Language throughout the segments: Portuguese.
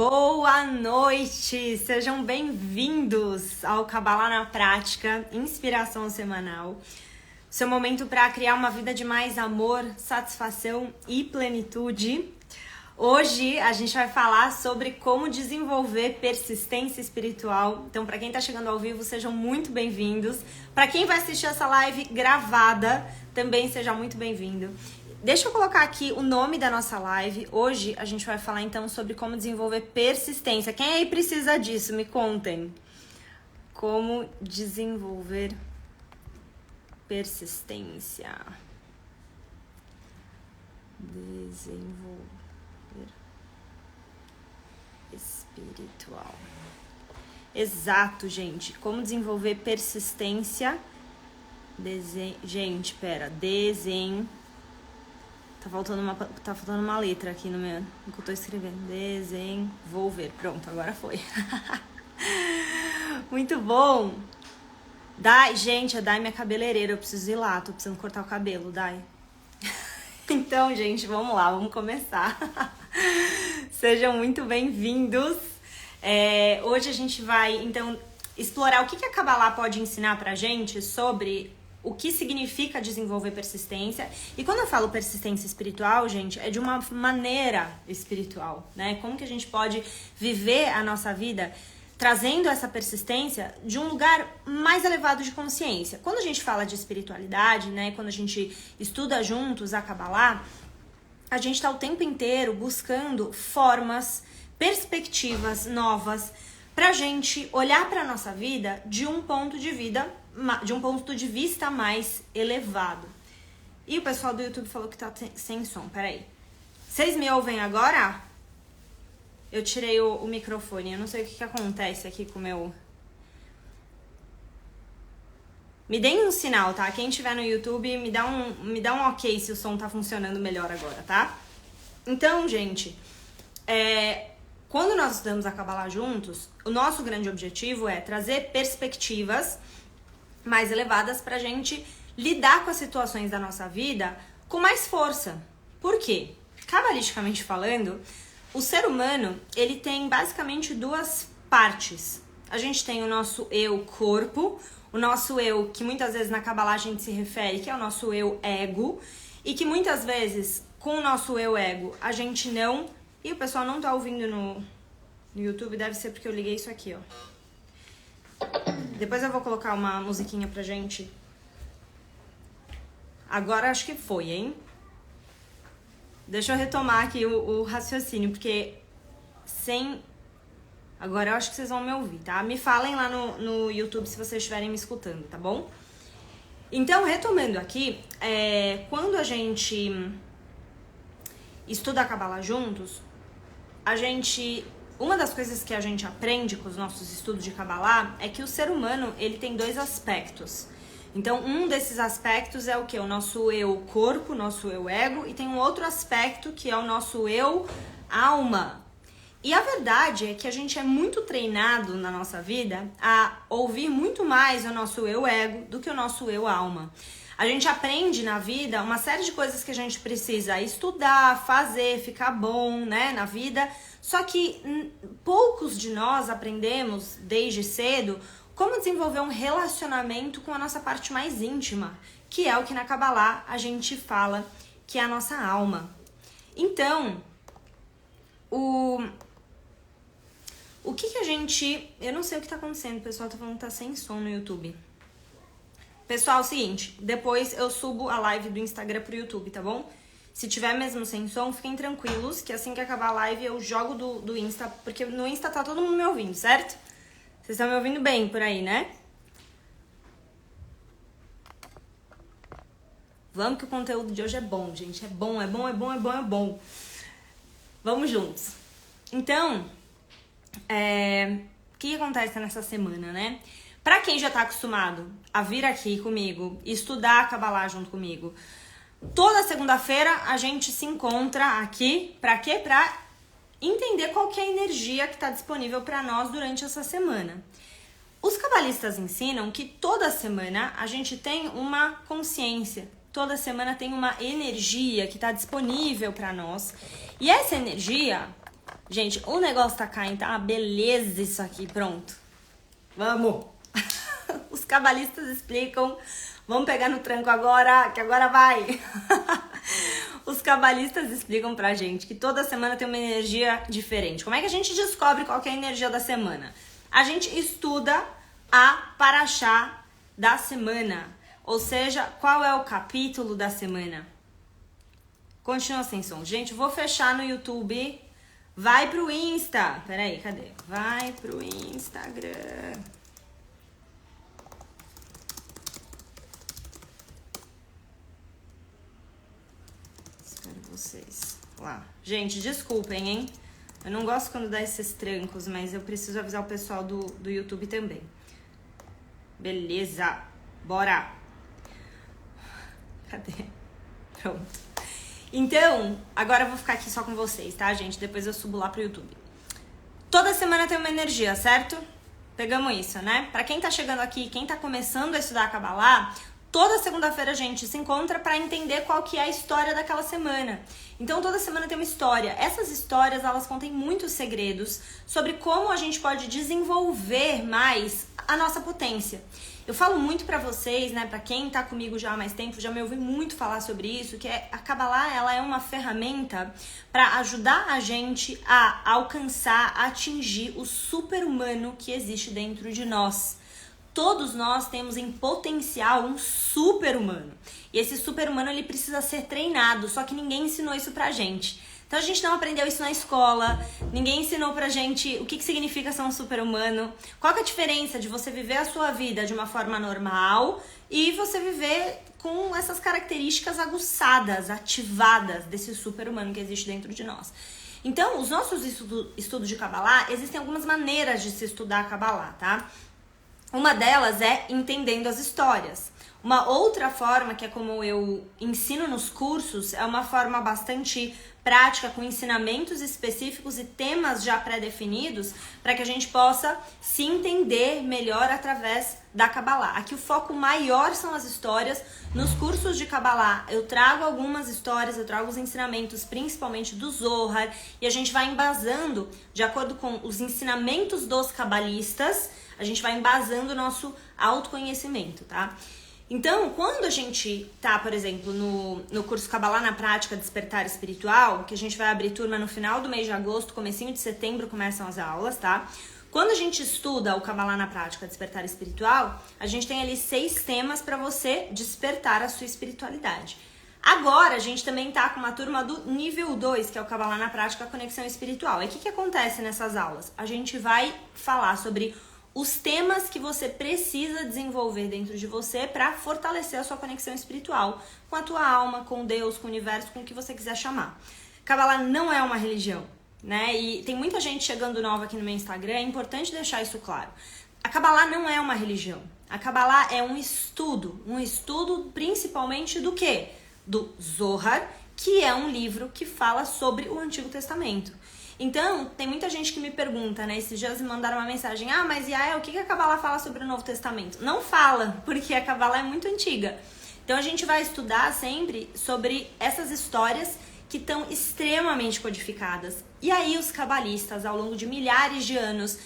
Boa noite! Sejam bem-vindos ao Kabbalah na Prática, inspiração semanal. Seu momento para criar uma vida de mais amor, satisfação e plenitude. Hoje a gente vai falar sobre como desenvolver persistência espiritual. Então, para quem está chegando ao vivo, sejam muito bem-vindos. Para quem vai assistir essa live gravada, também seja muito bem-vindo. Deixa eu colocar aqui o nome da nossa live. Hoje a gente vai falar então sobre como desenvolver persistência. Quem aí precisa disso? Me contem. Como desenvolver persistência. Desenvolver espiritual. Exato, gente. Como desenvolver persistência. Gente, pera. Tá faltando uma letra aqui no que eu tô escrevendo. Desenvolver. Pronto, agora foi. Muito bom. Dai, gente, a Dai minha cabeleireira. Eu preciso ir lá, tô precisando cortar o cabelo, Dai. Então, gente, vamos lá, vamos começar. Sejam muito bem-vindos. Hoje a gente vai, então, explorar o que a Kabbalah pode ensinar pra gente sobre o que significa desenvolver persistência. E quando eu falo persistência espiritual, gente, é de uma maneira espiritual, né? Como que a gente pode viver a nossa vida trazendo essa persistência de um lugar mais elevado de consciência. Quando a gente fala de espiritualidade, né? Quando a gente estuda juntos a Kabbalah, a gente está o tempo inteiro buscando formas, perspectivas novas pra gente olhar pra nossa vida de um ponto de vista mais elevado. E o pessoal do YouTube falou que tá sem som, peraí. Vocês me ouvem agora? Eu tirei o microfone, eu não sei o que acontece aqui com o meu... Me deem um sinal, tá? Quem estiver no YouTube, me dá um ok se o som tá funcionando melhor agora, tá? Então, gente, quando nós estudamos a Kabbalah juntos, o nosso grande objetivo é trazer perspectivas mais elevadas pra gente lidar com as situações da nossa vida com mais força. Por quê? Cabalisticamente falando, o ser humano, ele tem basicamente duas partes. A gente tem o nosso eu corpo, o nosso eu, que muitas vezes na Kabbalah a gente se refere, que é o nosso eu ego, e que muitas vezes com o nosso eu ego a gente não... E o pessoal não tá ouvindo no YouTube, deve ser porque eu liguei isso aqui, ó. Depois eu vou colocar uma musiquinha pra gente. Agora acho que foi, hein? Deixa eu retomar aqui o raciocínio, porque Agora eu acho que vocês vão me ouvir, tá? Me falem lá no YouTube se vocês estiverem me escutando, tá bom? Então, retomando aqui, quando a gente estuda a Kabbalah juntos, uma das coisas que a gente aprende com os nossos estudos de Kabbalah é que o ser humano, ele tem dois aspectos. Então, um desses aspectos é o quê? O nosso eu corpo, nosso eu ego, e tem um outro aspecto que é o nosso eu alma. E a verdade é que a gente é muito treinado na nossa vida a ouvir muito mais o nosso eu ego do que o nosso eu alma. A gente aprende na vida uma série de coisas que a gente precisa estudar, fazer, ficar bom, né, na vida. Só que poucos de nós aprendemos desde cedo como desenvolver um relacionamento com a nossa parte mais íntima, que é o que na Kabbalah a gente fala que é a nossa alma. Então, o que a gente... Eu não sei o que tá acontecendo, o pessoal tá falando que tá sem som no YouTube. Pessoal, é o seguinte, depois eu subo a live do Instagram pro YouTube, tá bom? Se tiver mesmo sem som, fiquem tranquilos, que assim que acabar a live eu jogo do Insta, porque no Insta tá todo mundo me ouvindo, certo? Vocês estão me ouvindo bem por aí, né? Vamos que o conteúdo de hoje é bom, gente. É bom. Vamos juntos. Então, o que acontece nessa semana, né? Pra quem já tá acostumado a vir aqui comigo e estudar a Kabbalah junto comigo, toda segunda-feira a gente se encontra aqui, pra quê? Pra entender qual que é a energia que tá disponível pra nós durante essa semana. Os cabalistas ensinam que toda semana a gente tem uma consciência, toda semana tem uma energia que tá disponível pra nós. E essa energia Gente, o negócio tá caindo, tá uma beleza isso aqui, pronto. Vamos! Os cabalistas explicam. Vamos pegar no tranco agora, que agora vai! Os cabalistas explicam pra gente que toda semana tem uma energia diferente. Como é que a gente descobre qual que é a energia da semana? A gente estuda a Parashá da semana. Ou seja, qual é o capítulo da semana? Continua sem som. Gente, vou fechar no YouTube. Vai pro Insta. Peraí, cadê? Vai pro Instagram. Espero vocês. Lá. Gente, desculpem, hein? Eu não gosto quando dá esses trancos, mas eu preciso avisar o pessoal do YouTube também. Beleza. Bora. Cadê? Pronto. Então, agora eu vou ficar aqui só com vocês, tá, gente? Depois eu subo lá pro YouTube. Toda semana tem uma energia, certo? Pegamos isso, né? Pra quem tá chegando aqui, quem tá começando a estudar a Kabbalah, toda segunda-feira a gente se encontra pra entender qual que é a história daquela semana. Então, toda semana tem uma história. Essas histórias, elas contêm muitos segredos sobre como a gente pode desenvolver mais a nossa potência. Eu falo muito pra vocês, né, pra quem tá comigo já há mais tempo, já me ouvi muito falar sobre isso, que a Kabbalah, ela é uma ferramenta pra ajudar a gente a alcançar, a atingir o super-humano que existe dentro de nós. Todos nós temos em potencial um super-humano. E esse super-humano, ele precisa ser treinado, só que ninguém ensinou isso pra gente. Então a gente não aprendeu isso na escola, ninguém ensinou pra gente o que significa ser um super-humano, qual que é a diferença de você viver a sua vida de uma forma normal e você viver com essas características aguçadas, ativadas desse super-humano que existe dentro de nós. Então, os nossos estudos de Kabbalah, existem algumas maneiras de se estudar a Kabbalah, tá? Uma delas é entendendo as histórias. Uma outra forma, que é como eu ensino nos cursos, é uma forma bastante prática, com ensinamentos específicos e temas já pré-definidos, para que a gente possa se entender melhor através da Kabbalah. Aqui o foco maior são as histórias. Nos cursos de Kabbalah eu trago algumas histórias, eu trago os ensinamentos, principalmente do Zohar, e a gente vai embasando, de acordo com os ensinamentos dos cabalistas, a gente vai embasando o nosso autoconhecimento, tá? Então, quando a gente tá, por exemplo, no curso Kabbalah na Prática Despertar Espiritual, que a gente vai abrir turma no final do mês de agosto, comecinho de setembro começam as aulas, tá? Quando a gente estuda o Kabbalah na Prática Despertar Espiritual, a gente tem ali 6 temas para você despertar a sua espiritualidade. Agora, a gente também tá com uma turma do nível 2, que é o Kabbalah na Prática Conexão Espiritual. E o que acontece nessas aulas? A gente vai falar sobre os temas que você precisa desenvolver dentro de você para fortalecer a sua conexão espiritual com a tua alma, com Deus, com o universo, com o que você quiser chamar. Kabbalah não é uma religião, né? E tem muita gente chegando nova aqui no meu Instagram, é importante deixar isso claro. A Kabbalah não é uma religião. A Kabbalah é um estudo principalmente do quê? Do Zohar, que é um livro que fala sobre o Antigo Testamento. Então, tem muita gente que me pergunta, né? Esses dias me mandaram uma mensagem: ah, mas Yael, o que a Kabbalah fala sobre o Novo Testamento? Não fala, porque a Kabbalah é muito antiga. Então, a gente vai estudar sempre sobre essas histórias que estão extremamente codificadas. E aí, os cabalistas, ao longo de milhares de anos,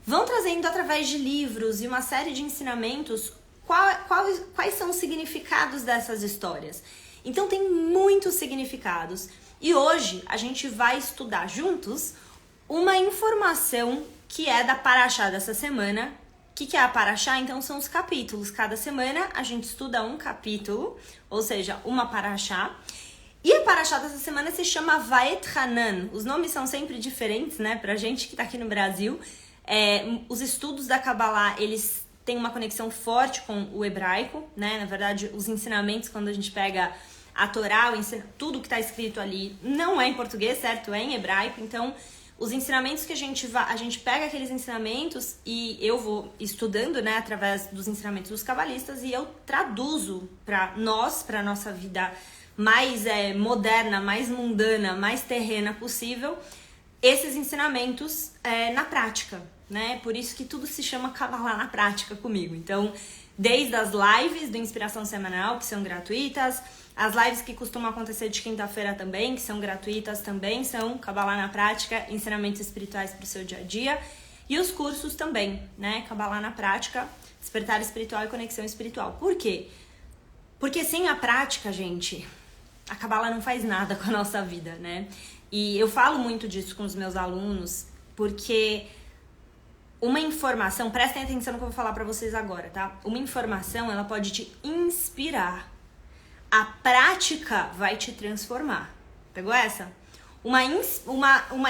vão trazendo através de livros e uma série de ensinamentos quais são os significados dessas histórias. Então, tem muitos significados. E hoje a gente vai estudar juntos uma informação que é da Parashá dessa semana. O que é a Parashá? Então são os capítulos. Cada semana a gente estuda um capítulo, ou seja, uma Parashá. E a Parashá dessa semana se chama Vaet Hanan. Os nomes são sempre diferentes, né? Pra gente que tá aqui no Brasil. Os estudos da Kabbalah, eles têm uma conexão forte com o hebraico, né? Na verdade, os ensinamentos, quando a gente pega a Torá, tudo que está escrito ali não é em português, certo? É em hebraico. Então, os ensinamentos que a gente pega aqueles ensinamentos e eu vou estudando, né, através dos ensinamentos dos cabalistas, e eu traduzo para nossa vida mais moderna, mais mundana, mais terrena possível, esses ensinamentos na prática, né? Por isso que tudo se chama Kabbalah na prática comigo. Então, desde as lives do Inspiração Semanal, que são gratuitas, As lives que costumam acontecer de quinta-feira também, que são gratuitas também, são Kabbalah na Prática, ensinamentos espirituais para o seu dia a dia. E os cursos também, né? Kabbalah na Prática, despertar espiritual e conexão espiritual. Por quê? Porque sem a prática, gente, a Kabbalah não faz nada com a nossa vida, né? E eu falo muito disso com os meus alunos, porque uma informação, prestem atenção no que eu vou falar pra vocês agora, tá? Uma informação, ela pode te inspirar. A prática vai te transformar. Pegou essa? Uma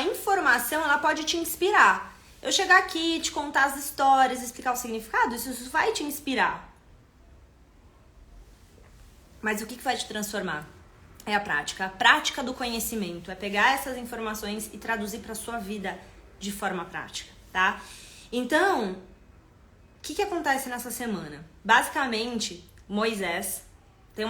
informação, ela pode te inspirar. Eu chegar aqui, te contar as histórias, explicar o significado, isso vai te inspirar. Mas o que vai te transformar? É a prática. A prática do conhecimento. É pegar essas informações e traduzir para sua vida de forma prática, tá? Então, o que acontece nessa semana? Basicamente, Moisés, tem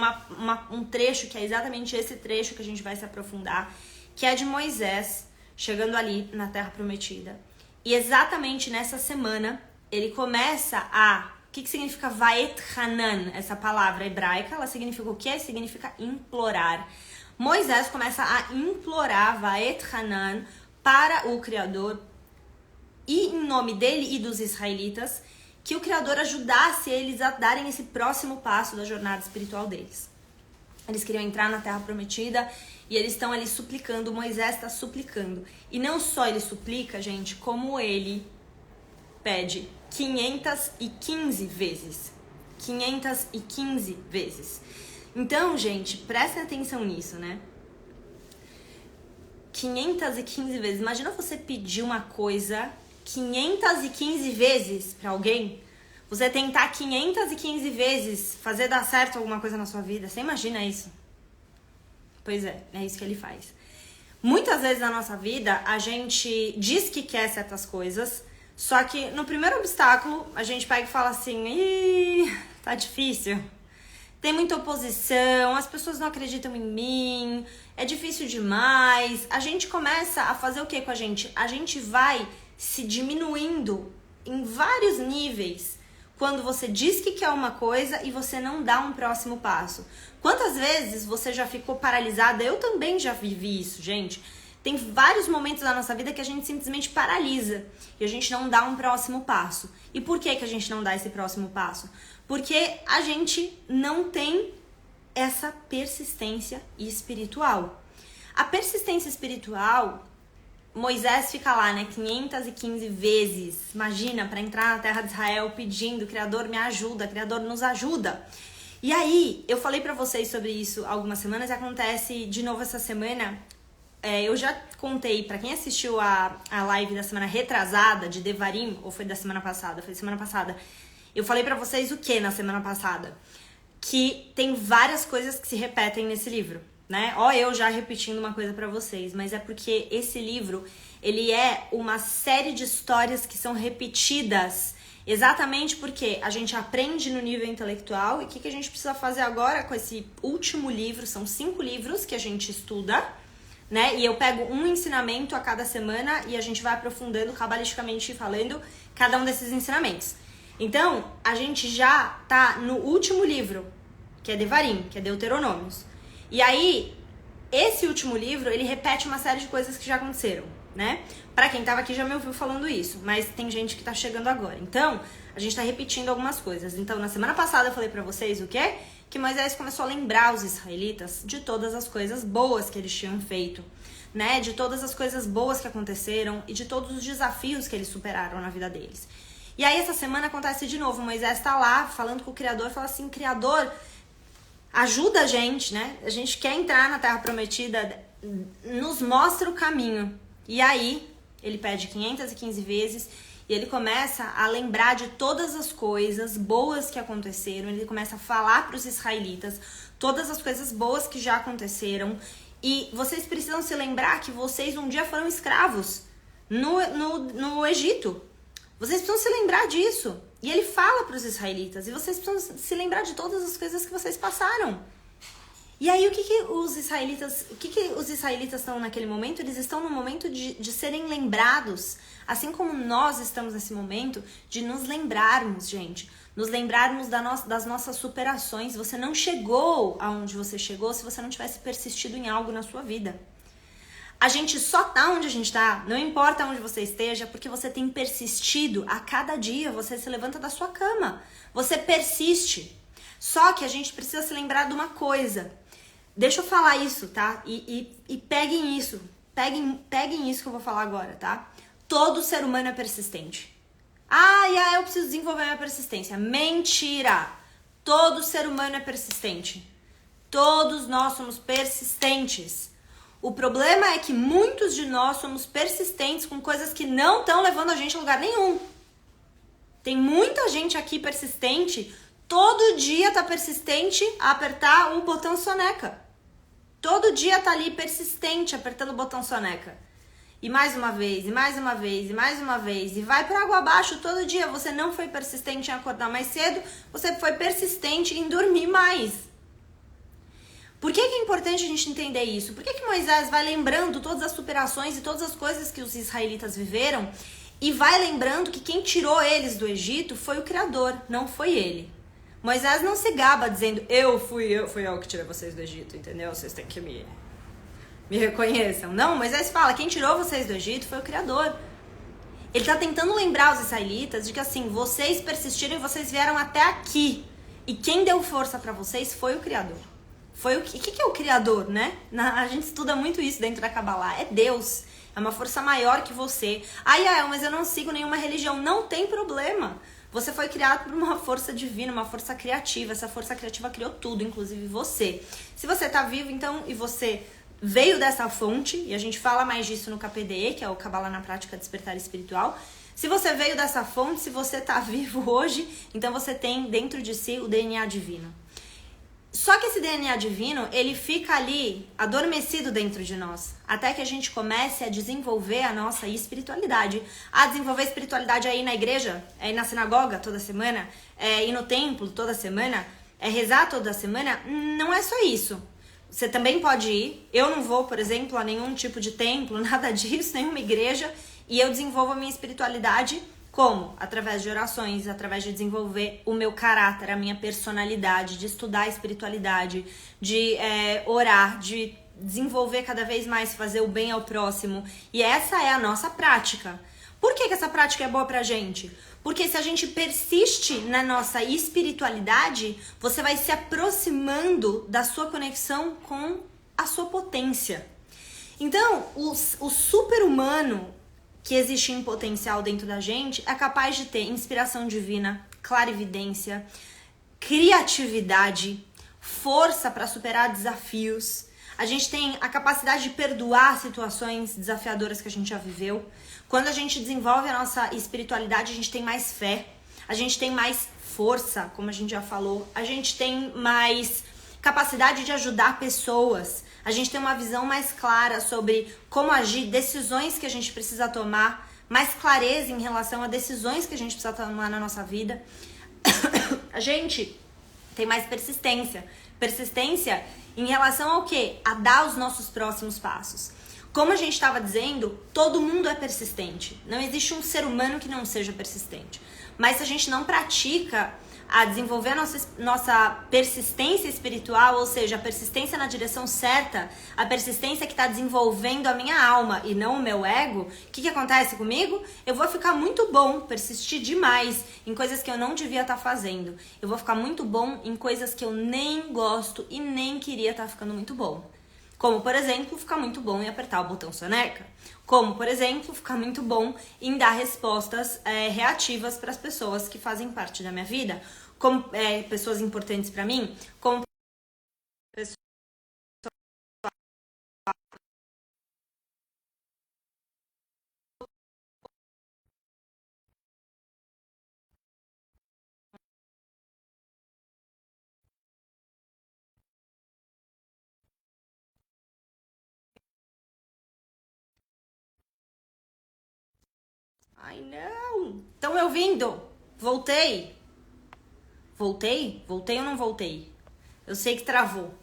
um trecho que é exatamente esse trecho que a gente vai se aprofundar, que é de Moisés chegando ali na Terra Prometida. E exatamente nessa semana, ele começa a... O que significa Vaet Hanan? Essa palavra hebraica, ela significa o quê? Significa implorar. Moisés começa a implorar Vaet Hanan para o Criador, e em nome dele e dos israelitas, que o Criador ajudasse eles a darem esse próximo passo da jornada espiritual deles. Eles queriam entrar na Terra Prometida e eles estão ali suplicando, Moisés está suplicando. E não só ele suplica, gente, como ele pede 515 vezes. 515 vezes. Então, gente, prestem atenção nisso, né? 515 vezes. Imagina você pedir uma coisa 515 vezes pra alguém. Você tentar 515 vezes fazer dar certo alguma coisa na sua vida. Você imagina isso? Pois é isso que ele faz. Muitas vezes na nossa vida, a gente diz que quer certas coisas, só que no primeiro obstáculo, a gente pega e fala assim, ih, tá difícil. Tem muita oposição, as pessoas não acreditam em mim, é difícil demais. A gente começa a fazer o que com a gente? A gente vai se diminuindo em vários níveis quando você diz que quer uma coisa e você não dá um próximo passo. Quantas vezes você já ficou paralisada? Eu também já vivi isso, gente. Tem vários momentos da nossa vida que a gente simplesmente paralisa e a gente não dá um próximo passo. E por que a gente não dá esse próximo passo? Porque a gente não tem essa persistência espiritual. A persistência espiritual, Moisés fica lá, né, 515 vezes, imagina, para entrar na terra de Israel pedindo, Criador me ajuda, Criador nos ajuda. E aí, eu falei pra vocês sobre isso algumas semanas e acontece de novo essa semana. Eu já contei, pra quem assistiu a live da semana retrasada, de Devarim, ou foi da semana passada? Foi da semana passada. Eu falei pra vocês o que na semana passada? Que tem várias coisas que se repetem nesse livro, né? Ó, eu já repetindo uma coisa pra vocês, mas é porque esse livro, ele é uma série de histórias que são repetidas, exatamente porque a gente aprende no nível intelectual e o que a gente precisa fazer agora com esse último livro, são 5 livros que a gente estuda, né? E eu pego um ensinamento a cada semana e a gente vai aprofundando, cabalisticamente falando, cada um desses ensinamentos. Então, a gente já tá no último livro, que é Devarim, que é Deuteronômios. E aí, esse último livro, ele repete uma série de coisas que já aconteceram, né? Pra quem tava aqui já me ouviu falando isso, mas tem gente que tá chegando agora. Então, a gente tá repetindo algumas coisas. Então, na semana passada eu falei pra vocês o quê? Que Moisés começou a lembrar os israelitas de todas as coisas boas que eles tinham feito, né? De todas as coisas boas que aconteceram e de todos os desafios que eles superaram na vida deles. E aí, essa semana acontece de novo. Moisés tá lá falando com o Criador, fala assim, Criador, ajuda a gente, né? A gente quer entrar na Terra Prometida, nos mostra o caminho. E aí, ele pede 515 vezes e ele começa a lembrar de todas as coisas boas que aconteceram. Ele começa a falar para os israelitas todas as coisas boas que já aconteceram. E vocês precisam se lembrar que vocês um dia foram escravos no Egito. Vocês precisam se lembrar disso. E ele fala para os israelitas, e vocês precisam se lembrar de todas as coisas que vocês passaram. E aí, o que os israelitas estão naquele momento? Eles estão no momento de serem lembrados, assim como nós estamos nesse momento, de nos lembrarmos, gente. Nos lembrarmos das nossas superações. Você não chegou aonde você chegou se você não tivesse persistido em algo na sua vida. A gente só tá onde a gente tá, não importa onde você esteja, porque você tem persistido. A cada dia você se levanta da sua cama. Você persiste. Só que a gente precisa se lembrar de uma coisa. Deixa eu falar isso, tá? E peguem isso. Peguem isso que eu vou falar agora, tá? Todo ser humano é persistente. Eu preciso desenvolver minha persistência. Mentira! Todo ser humano é persistente. Todos nós somos persistentes. O problema é que muitos de nós somos persistentes com coisas que não estão levando a gente a lugar nenhum. Tem muita gente aqui persistente, todo dia tá persistente a apertar o botão soneca. Todo dia tá ali persistente apertando o botão soneca. E mais uma vez, e mais uma vez, e mais uma vez. E vai por água abaixo todo dia. Você não foi persistente em acordar mais cedo, você foi persistente em dormir mais. Por que é importante a gente entender isso? Por que Moisés vai lembrando todas as superações e todas as coisas que os israelitas viveram e vai lembrando que quem tirou eles do Egito foi o Criador, não foi ele. Moisés não se gaba dizendo, fui eu que tirei vocês do Egito, entendeu? Vocês têm que me reconheçam. Não, Moisés fala, quem tirou vocês do Egito foi o Criador. Ele tá tentando lembrar os israelitas de que assim, vocês persistiram e vocês vieram até aqui. E quem deu força pra vocês foi o Criador. Foi o que é o Criador, né? A gente estuda muito isso dentro da Kabbalah. É Deus. É uma força maior que você. Mas eu não sigo nenhuma religião. Não tem problema. Você foi criado por uma força divina, uma força criativa. Essa força criativa criou tudo, inclusive você. Se você tá vivo, então, e você veio dessa fonte, e a gente fala mais disso no KPDE, que é o Kabbalah na Prática Despertar Espiritual. Se você veio dessa fonte, se você tá vivo hoje, então você tem dentro de si o DNA divino. Só que esse DNA divino, ele fica ali adormecido dentro de nós, até que a gente comece a desenvolver a nossa espiritualidade. Desenvolver espiritualidade é ir na igreja, é ir na sinagoga toda semana, é ir no templo toda semana, é rezar toda semana. Não é só isso. Você também pode ir. Eu não vou, por exemplo, a nenhum tipo de templo, nada disso, nenhuma igreja, e eu desenvolvo a minha espiritualidade. Como? Através de orações, através de desenvolver o meu caráter, a minha personalidade, de estudar a espiritualidade, de orar, de desenvolver cada vez mais, fazer o bem ao próximo. E essa é a nossa prática. Por que essa prática é boa pra gente? Porque se a gente persiste na nossa espiritualidade, você vai se aproximando da sua conexão com a sua potência. Então, o super-humano que existe em potencial dentro da gente é capaz de ter inspiração divina, clarividência, criatividade, força para superar desafios. A gente tem a capacidade de perdoar situações desafiadoras que a gente já viveu. Quando a gente desenvolve a nossa espiritualidade, a gente tem mais fé, a gente tem mais força, como a gente já falou, a gente tem mais capacidade de ajudar pessoas. A gente tem uma visão mais clara sobre como agir, decisões que a gente precisa tomar, mais clareza em relação a decisões que a gente precisa tomar na nossa vida. A gente tem mais persistência. Persistência em relação ao quê? A dar os nossos próximos passos. Como a gente estava dizendo, todo mundo é persistente. Não existe um ser humano que não seja persistente. Mas se a gente não pratica a desenvolver a nossa persistência espiritual, ou seja, a persistência na direção certa, a persistência que está desenvolvendo a minha alma e não o meu ego, o que acontece comigo? Eu vou ficar muito bom, persistir demais em coisas que eu não devia estar fazendo. Eu vou ficar muito bom em coisas que eu nem gosto e nem queria estar ficando muito bom. Como, por exemplo, ficar muito bom em apertar o botão soneca. Como, por exemplo, ficar muito bom em dar respostas reativas para as pessoas que fazem parte da minha vida. Como pessoas importantes para mim. Como pessoas... Ai, não! Estão me ouvindo? Voltei? Voltei ou não voltei? Eu sei que travou.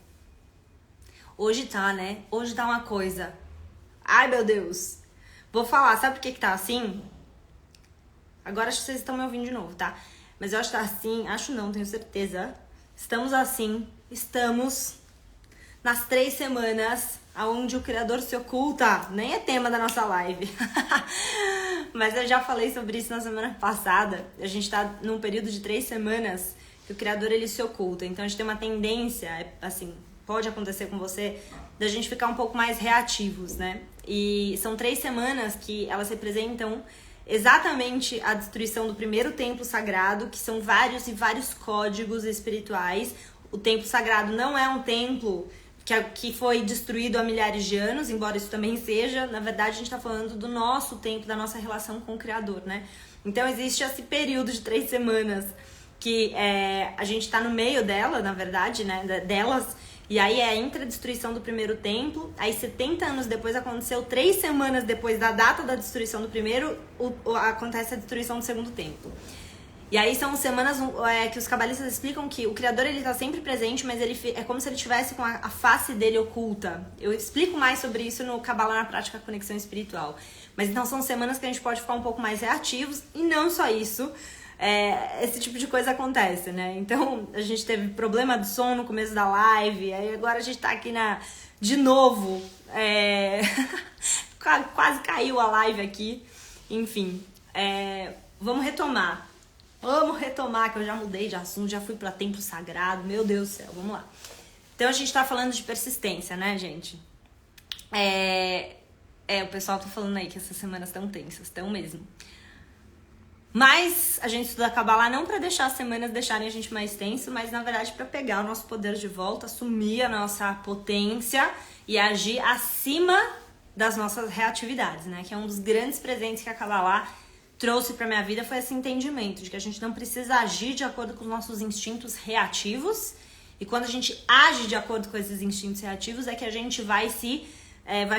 Hoje tá, né? Hoje tá uma coisa. Ai, meu Deus. Vou falar, sabe por que tá assim? Agora acho que vocês estão me ouvindo de novo, tá? Mas eu acho que tá assim, acho não, tenho certeza. Estamos nas 3 semanas onde o Criador se oculta. Nem é tema da nossa live. Mas eu já falei sobre isso na semana passada. A gente tá num período de 3 semanas que o Criador, ele se oculta. Então a gente tem uma tendência, assim, pode acontecer com você, da gente ficar um pouco mais reativos, né? E são 3 semanas que elas representam exatamente a destruição do primeiro templo sagrado, que são vários e vários códigos espirituais. O templo sagrado não é um templo que foi destruído há milhares de anos, embora isso também seja. Na verdade, a gente está falando do nosso tempo, da nossa relação com o Criador, né? Então, existe esse período de 3 semanas que a gente está no meio dela, na verdade, né? Delas. E aí entre a destruição do primeiro templo, aí 70 anos depois aconteceu, 3 semanas depois da data da destruição do primeiro, acontece a destruição do segundo templo. E aí são semanas que os cabalistas explicam que o Criador, ele tá sempre presente, mas ele é como se ele estivesse com a face dele oculta. Eu explico mais sobre isso no Cabala na Prática Conexão Espiritual. Mas então são semanas que a gente pode ficar um pouco mais reativos, e não só isso, esse tipo de coisa acontece, né? Então a gente teve problema do sono no começo da live, aí agora a gente tá aqui de novo, quase caiu a live aqui, enfim, vamos retomar. Vamos retomar, que eu já mudei de assunto, já fui pra templo sagrado, meu Deus do céu, vamos lá. Então a gente tá falando de persistência, né, gente? O pessoal tá falando aí que essas semanas estão tensas, estão mesmo. Mas a gente estuda a Kabbalah não pra deixar as semanas deixarem a gente mais tenso, mas na verdade pra pegar o nosso poder de volta, assumir a nossa potência e agir acima das nossas reatividades, né? Que é um dos grandes presentes que a Kabbalah trouxe pra minha vida, foi esse entendimento de que a gente não precisa agir de acordo com os nossos instintos reativos, e quando a gente age de acordo com esses instintos reativos é que a gente vai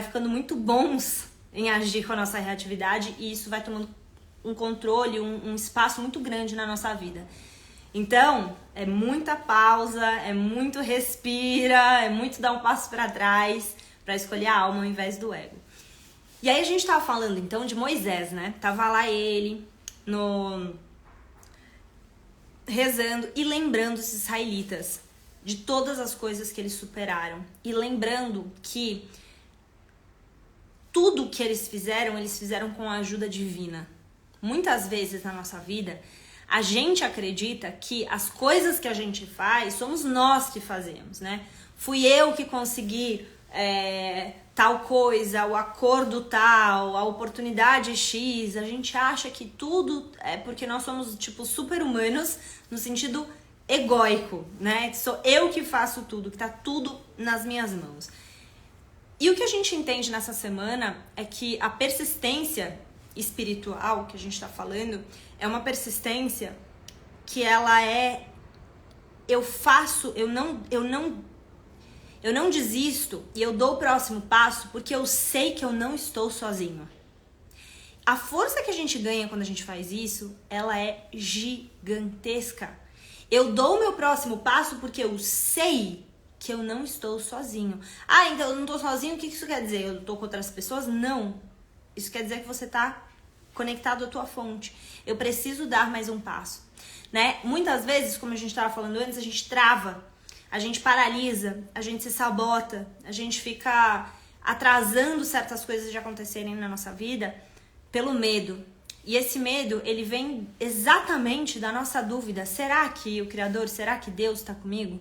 ficando muito bons em agir com a nossa reatividade, e isso vai tomando um controle, um espaço muito grande na nossa vida. Então, é muita pausa, é muito respira, é muito dar um passo pra trás pra escolher a alma ao invés do ego. E aí a gente tava falando então de Moisés, né? Tava lá ele rezando e lembrando os israelitas de todas as coisas que eles superaram. E lembrando que tudo que eles fizeram com a ajuda divina. Muitas vezes na nossa vida, a gente acredita que as coisas que a gente faz, somos nós que fazemos, né? Fui eu que consegui tal coisa, o acordo tal, a oportunidade X. A gente acha que tudo é porque nós somos, tipo, super-humanos no sentido egóico, né? Que sou eu que faço tudo, que tá tudo nas minhas mãos. E o que a gente entende nessa semana é que a persistência espiritual que a gente tá falando é uma persistência que ela eu não desisto e eu dou o próximo passo porque eu sei que eu não estou sozinho. A força que a gente ganha quando a gente faz isso, ela é gigantesca. Eu dou o meu próximo passo porque eu sei que eu não estou sozinho. Ah, então eu não estou sozinho, o que isso quer dizer? Eu estou com outras pessoas? Não. Isso quer dizer que você está conectado à tua fonte. Eu preciso dar mais um passo, né? Muitas vezes, como a gente estava falando antes, a gente trava, a gente paralisa, a gente se sabota, a gente fica atrasando certas coisas de acontecerem na nossa vida pelo medo. E esse medo, ele vem exatamente da nossa dúvida. Será que o Criador, será que Deus está comigo?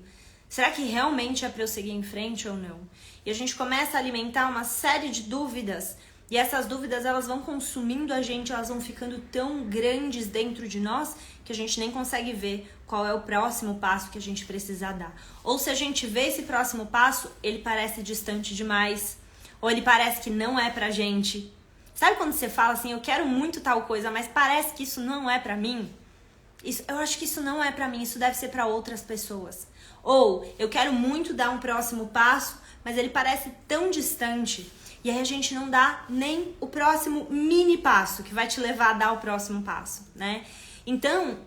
Será que realmente é para eu seguir em frente ou não? E a gente começa a alimentar uma série de dúvidas. E essas dúvidas, elas vão consumindo a gente, elas vão ficando tão grandes dentro de nós que a gente nem consegue ver qual é o próximo passo que a gente precisa dar. Ou se a gente vê esse próximo passo, ele parece distante demais, ou ele parece que não é pra gente. Sabe quando você fala assim, eu quero muito tal coisa, mas parece que isso não é pra mim? Eu acho que isso não é pra mim, isso deve ser pra outras pessoas. Ou eu quero muito dar um próximo passo, mas ele parece tão distante. E aí a gente não dá nem o próximo mini passo que vai te levar a dar o próximo passo, né? Então,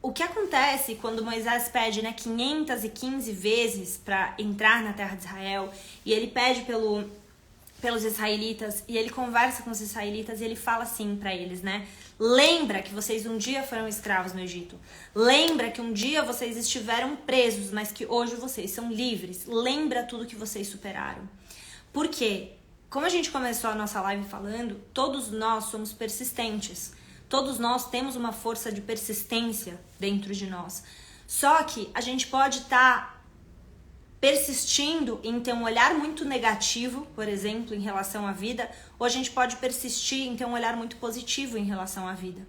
o que acontece quando Moisés pede, né, 515 vezes para entrar na terra de Israel, e ele pede pelos israelitas, e ele conversa com os israelitas, e ele fala assim para eles, né? Lembra que vocês um dia foram escravos no Egito. Lembra que um dia vocês estiveram presos, mas que hoje vocês são livres. Lembra tudo que vocês superaram. Por quê? Como a gente começou a nossa live falando, todos nós somos persistentes. Todos nós temos uma força de persistência dentro de nós. Só que a gente pode estar persistindo em ter um olhar muito negativo, por exemplo, em relação à vida, ou a gente pode persistir em ter um olhar muito positivo em relação à vida.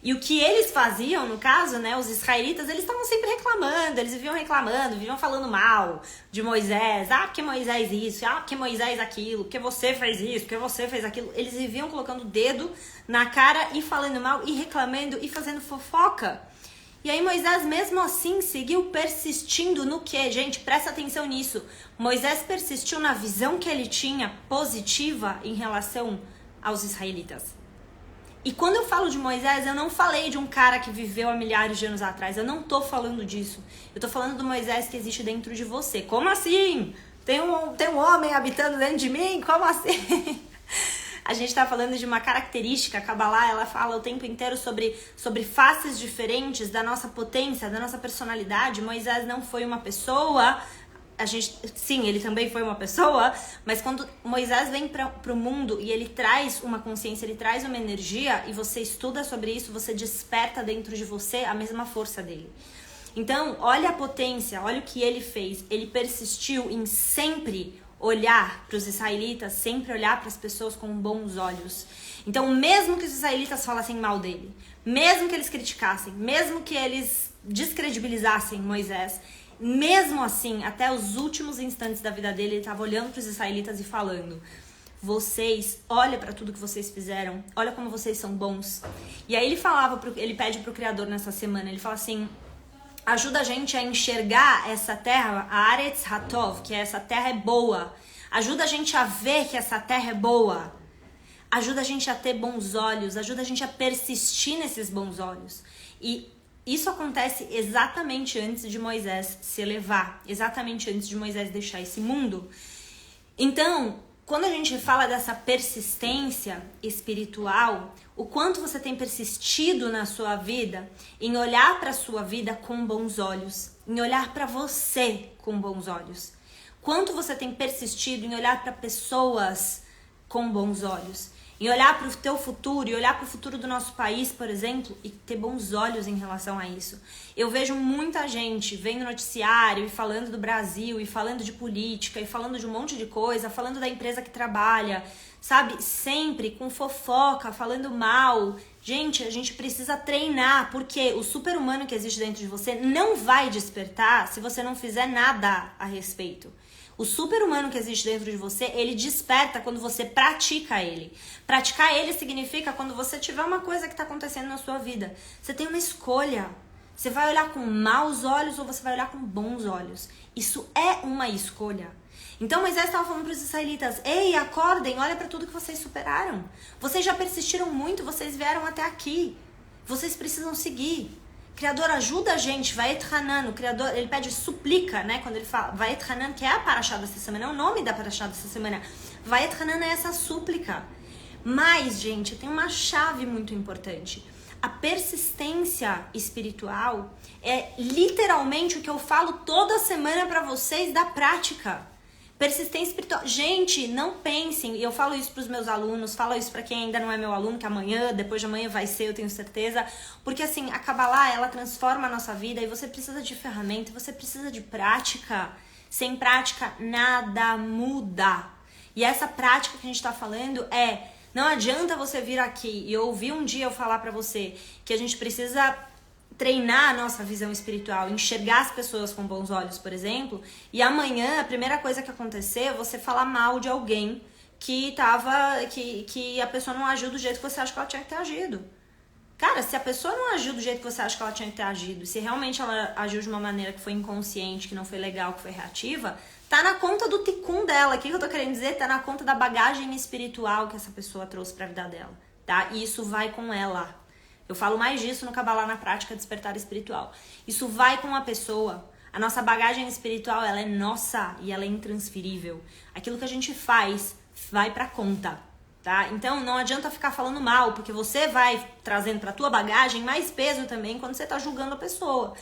E o que eles faziam, no caso, né, os israelitas, eles estavam sempre reclamando, eles viviam reclamando, viviam falando mal de Moisés, porque Moisés isso, porque Moisés aquilo, porque você fez isso, porque você fez aquilo. Eles viviam colocando o dedo na cara e falando mal e reclamando e fazendo fofoca. E aí Moisés mesmo assim seguiu persistindo no quê? Gente, presta atenção nisso. Moisés persistiu na visão que ele tinha positiva em relação aos israelitas. E quando eu falo de Moisés, eu não falei de um cara que viveu há milhares de anos atrás. Eu não tô falando disso. Eu tô falando do Moisés que existe dentro de você. Como assim? Tem um homem habitando dentro de mim? Como assim? A gente está falando de uma característica, a Kabbalah, ela fala o tempo inteiro sobre faces diferentes da nossa potência, da nossa personalidade. Moisés não foi uma pessoa, sim, ele também foi uma pessoa, mas quando Moisés vem para o mundo e ele traz uma consciência, ele traz uma energia, e você estuda sobre isso, você desperta dentro de você a mesma força dele. Então, olha a potência, olha o que ele fez. Ele persistiu em sempre olhar para os israelitas, sempre olhar para as pessoas com bons olhos. Então, mesmo que os israelitas falassem mal dele, mesmo que eles criticassem, mesmo que eles descredibilizassem Moisés, mesmo assim, até os últimos instantes da vida dele, ele estava olhando para os israelitas e falando: vocês, olha para tudo que vocês fizeram, olha como vocês são bons. E aí ele pede para o Criador nessa semana, ele fala assim: ajuda a gente a enxergar essa terra, a Aretz Hatov, que essa terra é boa. Ajuda a gente a ver que essa terra é boa. Ajuda a gente a ter bons olhos, ajuda a gente a persistir nesses bons olhos. E isso acontece exatamente antes de Moisés se elevar, exatamente antes de Moisés deixar esse mundo. Então, quando a gente fala dessa persistência espiritual, o quanto você tem persistido na sua vida em olhar para a sua vida com bons olhos, em olhar para você com bons olhos. Quanto você tem persistido em olhar para pessoas com bons olhos, em olhar para o teu futuro e olhar para o futuro do nosso país, por exemplo, e ter bons olhos em relação a isso. Eu vejo muita gente vendo noticiário e falando do Brasil, e falando de política, e falando de um monte de coisa, falando da empresa que trabalha, sabe? Sempre com fofoca, falando mal. Gente, a gente precisa treinar, porque o super-humano que existe dentro de você não vai despertar se você não fizer nada a respeito. O super-humano que existe dentro de você, ele desperta quando você pratica ele. Praticar ele significa quando você tiver uma coisa que está acontecendo na sua vida. Você tem uma escolha. Você vai olhar com maus olhos ou você vai olhar com bons olhos. Isso é uma escolha. Então Moisés estava falando para os israelitas: ei, acordem, olha para tudo que vocês superaram. Vocês já persistiram muito, vocês vieram até aqui. Vocês precisam seguir. Criador, ajuda a gente, Vayet Hanan, o Criador, ele pede suplica, né? Quando ele fala Vayet Hanan, que é a paraxá dessa semana, é o nome da paraxá dessa semana. Vayet Hanan é essa súplica. Mas, gente, tem uma chave muito importante. A persistência espiritual é literalmente o que eu falo toda semana para vocês da prática. Persistência espiritual. Gente, não pensem, e eu falo isso para os meus alunos, falo isso para quem ainda não é meu aluno, que amanhã, depois de amanhã vai ser, eu tenho certeza. Porque assim, a Kabbalah, ela transforma a nossa vida e você precisa de ferramenta, você precisa de prática. Sem prática, nada muda. E essa prática que a gente está falando não adianta você vir aqui e ouvir um dia eu falar para você que a gente precisa treinar a nossa visão espiritual, enxergar as pessoas com bons olhos, por exemplo, e amanhã a primeira coisa que acontecer é você falar mal de alguém que a pessoa não agiu do jeito que você acha que ela tinha que ter agido. Cara, se a pessoa não agiu do jeito que você acha que ela tinha que ter agido, se realmente ela agiu de uma maneira que foi inconsciente, que não foi legal, que foi reativa, tá na conta do tikkun dela. O que eu tô querendo dizer? Tá na conta da bagagem espiritual que essa pessoa trouxe pra vida dela, tá? E isso vai com ela. Eu falo mais disso no Kabbalah na prática despertar espiritual. Isso vai com a pessoa. A nossa bagagem espiritual, ela é nossa e ela é intransferível. Aquilo que a gente faz vai pra conta, tá? Então não adianta ficar falando mal, porque você vai trazendo pra tua bagagem mais peso também quando você tá julgando a pessoa.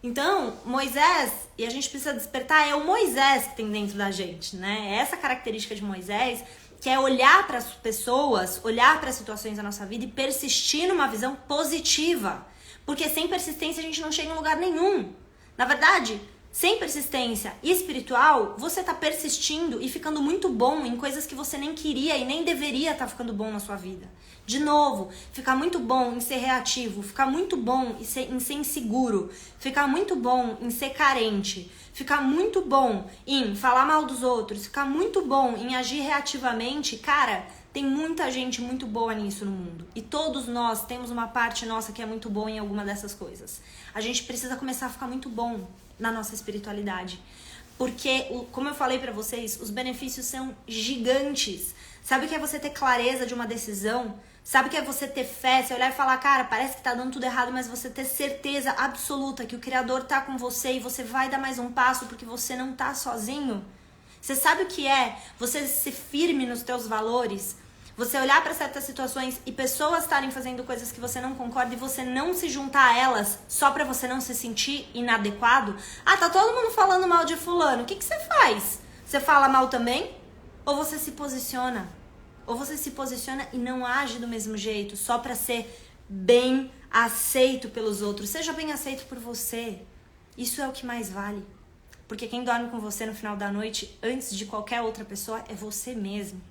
Então, Moisés, e a gente precisa despertar, é o Moisés que tem dentro da gente, né? É essa característica de Moisés, que é olhar para as pessoas, olhar para as situações da nossa vida e persistir numa visão positiva. Porque sem persistência a gente não chega em lugar nenhum. Na verdade, sem persistência espiritual, você tá persistindo e ficando muito bom em coisas que você nem queria e nem deveria estar ficando bom na sua vida. De novo, ficar muito bom em ser reativo, ficar muito bom em ser inseguro, ficar muito bom em ser carente, ficar muito bom em falar mal dos outros, ficar muito bom em agir reativamente. Cara, tem muita gente muito boa nisso no mundo. E todos nós temos uma parte nossa que é muito boa em alguma dessas coisas. A gente precisa começar a ficar muito bom na nossa espiritualidade. Porque, como eu falei pra vocês, os benefícios são gigantes. Sabe o que é você ter clareza de uma decisão? Sabe o que é você ter fé? Você olhar e falar, cara, parece que tá dando tudo errado, mas você ter certeza absoluta que o Criador tá com você e você vai dar mais um passo porque você não tá sozinho? Você sabe o que é você ser firme nos teus valores? Você olhar para certas situações e pessoas estarem fazendo coisas que você não concorda e você não se juntar a elas só para você não se sentir inadequado? Ah, tá todo mundo falando mal de fulano. O que você faz? Você fala mal também? Ou você se posiciona? Ou você se posiciona e não age do mesmo jeito só para ser bem aceito pelos outros? Seja bem aceito por você. Isso é o que mais vale. Porque quem dorme com você no final da noite, antes de qualquer outra pessoa, é você mesmo.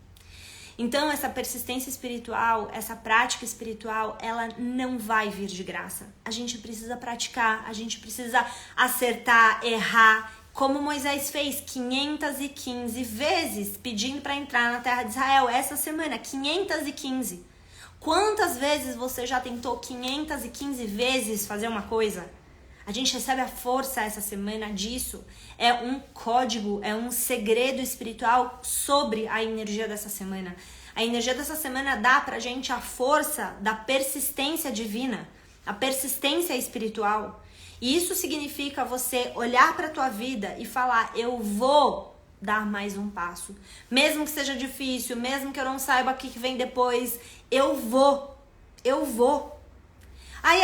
Então, essa persistência espiritual, essa prática espiritual, ela não vai vir de graça. A gente precisa praticar, a gente precisa acertar, errar, como Moisés fez 515 vezes pedindo para entrar na terra de Israel essa semana, 515. Quantas vezes você já tentou 515 vezes fazer uma coisa? A gente recebe a força essa semana disso. É um código, é um segredo espiritual sobre a energia dessa semana. A energia dessa semana dá pra gente a força da persistência divina, a persistência espiritual. E isso significa você olhar pra tua vida e falar, eu vou dar mais um passo. Mesmo que seja difícil, mesmo que eu não saiba o que vem depois, eu vou. Aí